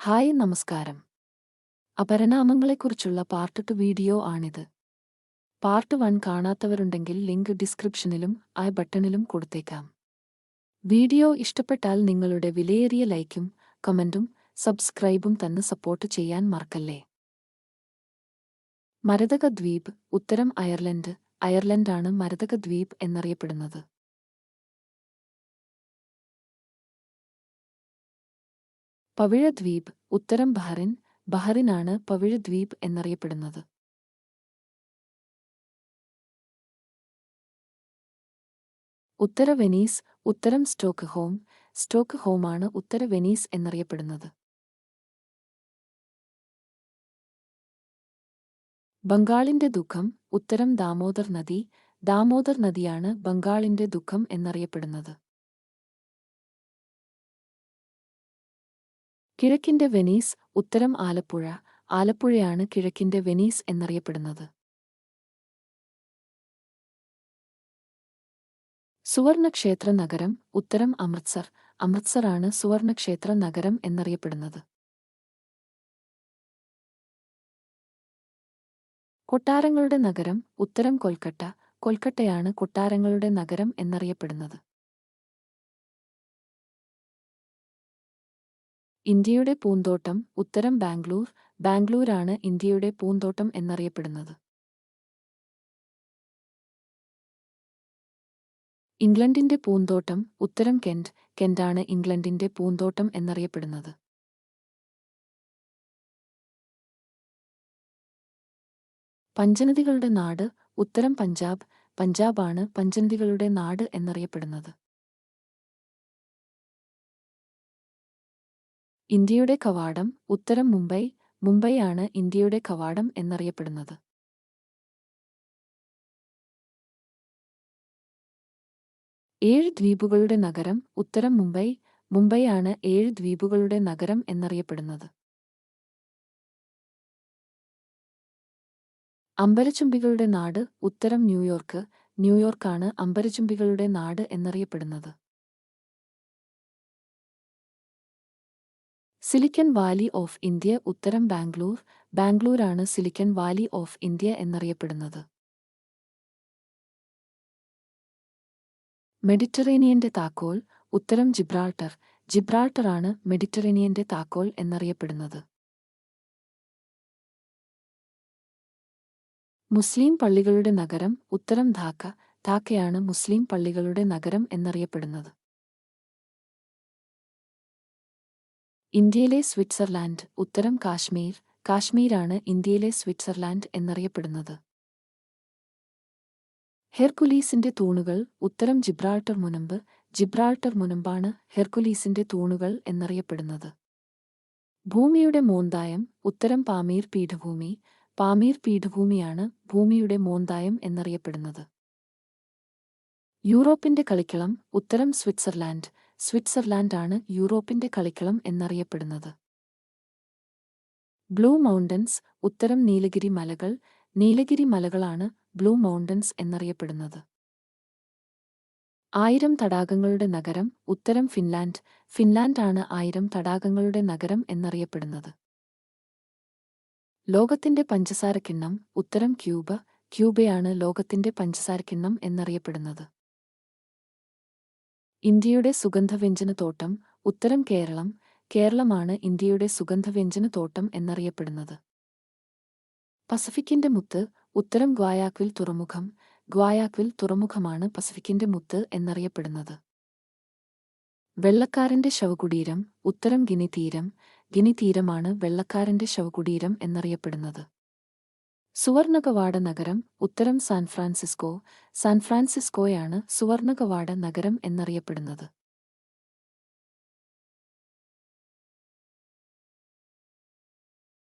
Hi നമസ്കാരം. അപരനാമങ്ങളെക്കുറിച്ചുള്ള part 2 video ആണിത്. Part 1 കാണാത്തവരുണ്ടെങ്കിൽ ലിങ്ക് ഡിസ്ക്രിപ്ഷനിലും ഐ ബട്ടണിലും കൊടുത്തേക്കാം. വീഡിയോ ഇഷ്ടപ്പെട്ടാൽ നിങ്ങളുടെ വിലയേറിയ ലൈക്കും കമന്റും സബ്സ്ക്രൈബും തന്ന് സപ്പോർട്ട് ചെയ്യാൻ മറക്കല്ലേ. മരതക ദ്വീപ്, ഉത്തരം അയർലൻഡ്. അയർലൻഡാണ് മരതക ദ്വീപ് എന്നറിയപ്പെടുന്നത്. പവിഴ ദ്വീപ്, ഉത്തരം ബഹറിൻ. ബഹറിനാണ് പവിഴ ദ്വീപ് എന്നറിയപ്പെടുന്നത്. ഉത്തര വെനീസ്, ഉത്തരം സ്റ്റോക്ക്ഹോം. സ്റ്റോക്ക്ഹോമാണ് ഉത്തര വെനീസ് എന്നറിയപ്പെടുന്നത്. ബംഗാളിന്റെ ദുഃഖം, ഉത്തരം ദാമോദർ നദി. ദാമോദർ നദിയാണ് ബംഗാളിന്റെ ദുഃഖം എന്നറിയപ്പെടുന്നത്. കിഴക്കിന്റെ വെനീസ്, ഉത്തരം ആലപ്പുഴ. ആലപ്പുഴയാണ് കിഴക്കിന്റെ വെനീസ് എന്നറിയപ്പെടുന്നത്. സുവർണക്ഷേത്ര നഗരം, ഉത്തരം അമൃത്സർ. അമൃത്സറാണ് സുവർണക്ഷേത്ര നഗരം എന്നറിയപ്പെടുന്നത്. കൊട്ടാരങ്ങളുടെ നഗരം, ഉത്തരം കൊൽക്കട്ട. കൊൽക്കട്ടയാണ് കൊട്ടാരങ്ങളുടെ നഗരം എന്നറിയപ്പെടുന്നത്. ഇന്ത്യയുടെ പൂന്തോട്ടം, ഉത്തരം ബാംഗ്ലൂർ. ബാംഗ്ലൂരാണ് ഇന്ത്യയുടെ പൂന്തോട്ടം എന്നറിയപ്പെടുന്നത്. ഇംഗ്ലണ്ടിന്റെ പൂന്തോട്ടം, ഉത്തരം കെന്റ്. കെന്റാണ് ഇംഗ്ലണ്ടിന്റെ പൂന്തോട്ടം എന്നറിയപ്പെടുന്നത്. പഞ്ചനദികളുടെ നാട്, ഉത്തരം പഞ്ചാബ്. പഞ്ചാബാണ് പഞ്ചനദികളുടെ നാട് എന്നറിയപ്പെടുന്നത്. ഇന്ത്യയുടെ കവാടം, ഉത്തരം മുംബൈ. മുംബൈയാണ് ഇന്ത്യയുടെ കവാടം എന്നറിയപ്പെടുന്നത്. ഏഴ് ദ്വീപുകളുടെ നഗരം, ഉത്തരം മുംബൈ. മുംബൈയാണ് ഏഴ് ദ്വീപുകളുടെ നഗരം എന്നറിയപ്പെടുന്നത്. അമ്പരചുംബികളുടെ നാട്, ഉത്തരം ന്യൂയോർക്ക്. ന്യൂയോർക്കാണ് അമ്പരചുംബികളുടെ നാട് എന്നറിയപ്പെടുന്നത്. സിലിക്കൺ വാലി ഓഫ് ഇന്ത്യ, ഉത്തരം ബാംഗ്ലൂർ. ബാംഗ്ലൂരാണ് സിലിക്കൺ വാലി ഓഫ് ഇന്ത്യ എന്നറിയപ്പെടുന്നത്. മെഡിറ്ററേനിയന്റെ താക്കോൽ, ഉത്തരം ജിബ്രാൾട്ടർ. ജിബ്രാൾട്ടറാണ് മെഡിറ്ററേനിയന്റെ താക്കോൽ എന്നറിയപ്പെടുന്നത്. മുസ്ലിം പള്ളികളുടെ നഗരം, ഉത്തരം ധാക്ക. ധാക്കയാണ് മുസ്ലിം പള്ളികളുടെ നഗരം എന്നറിയപ്പെടുന്നത്. ഇന്ത്യയിലെ സ്വിറ്റ്സർലാൻഡ്, ഉത്തരം കാശ്മീർ. കാശ്മീരാണ് ഇന്ത്യയിലെ സ്വിറ്റ്സർലാൻഡ് എന്നറിയപ്പെടുന്നത്. ഹെർക്കുലീസിന്റെ തൂണുകൾ, ഉത്തരം ജിബ്രാൾട്ടർ മുനമ്പ്. ജിബ്രാൾട്ടർ മുനമ്പാണ് ഹെർക്കുലീസിന്റെ തൂണുകൾ എന്നറിയപ്പെടുന്നത്. ഭൂമിയുടെ മോന്തായം, ഉത്തരം പാമീർ പീഠഭൂമി. പാമീർ പീഠഭൂമിയാണ് ഭൂമിയുടെ മോന്തായം എന്നറിയപ്പെടുന്നത്. യൂറോപ്പിന്റെ കളിക്കളം, ഉത്തരം സ്വിറ്റ്സർലാൻഡ്. സ്വിറ്റ്സർലാൻഡാണ് യൂറോപ്പിന്റെ കളിക്കളം എന്നറിയപ്പെടുന്നത്. ബ്ലൂ മൗണ്ടൻസ്, ഉത്തരം നീലഗിരി മലകൾ. നീലഗിരി മലകളാണ് ബ്ലൂ മൗണ്ടൻസ് എന്നറിയപ്പെടുന്നത്. 1000 തടാകങ്ങളുടെ നഗരം, ഉത്തരം ഫിൻലാൻഡ്. ഫിൻലാൻഡാണ് 1000 തടാകങ്ങളുടെ നഗരം എന്നറിയപ്പെടുന്നത്. ലോകത്തിന്റെ പഞ്ചസാരക്കിണ്ണം, ഉത്തരം ക്യൂബ. ക്യൂബയാണ് ലോകത്തിന്റെ പഞ്ചസാരക്കിണ്ണം എന്നറിയപ്പെടുന്നത്. ഇന്ത്യയുടെ സുഗന്ധവ്യഞ്ജനത്തോട്ടം, ഉത്തരം കേരളം. കേരളമാണ് ഇന്ത്യയുടെ സുഗന്ധവ്യഞ്ജനത്തോട്ടം എന്നറിയപ്പെടുന്നത്. പസഫിക്കിന്റെ മുത്ത്, ഉത്തരം ഗ്വായാക്വിൽ തുറമുഖം. ഗ്വായാക്വിൽ തുറമുഖമാണ് പസഫിക്കിന്റെ മുത്ത് എന്നറിയപ്പെടുന്നത്. വെള്ളക്കാരന്റെ ശവകുടീരം, ഉത്തരം ഗിനി തീരം. ഗിനി തീരമാണ് വെള്ളക്കാരന്റെ ശവകുടീരം എന്നറിയപ്പെടുന്നത്. സുവർണകവാട നഗരം, ഉത്തരം സാൻ ഫ്രാൻസിസ്കോ. സാൻ ഫ്രാൻസിസ്കോയാണ് സുവർണകവാട നഗരം എന്നറിയപ്പെടുന്നത്.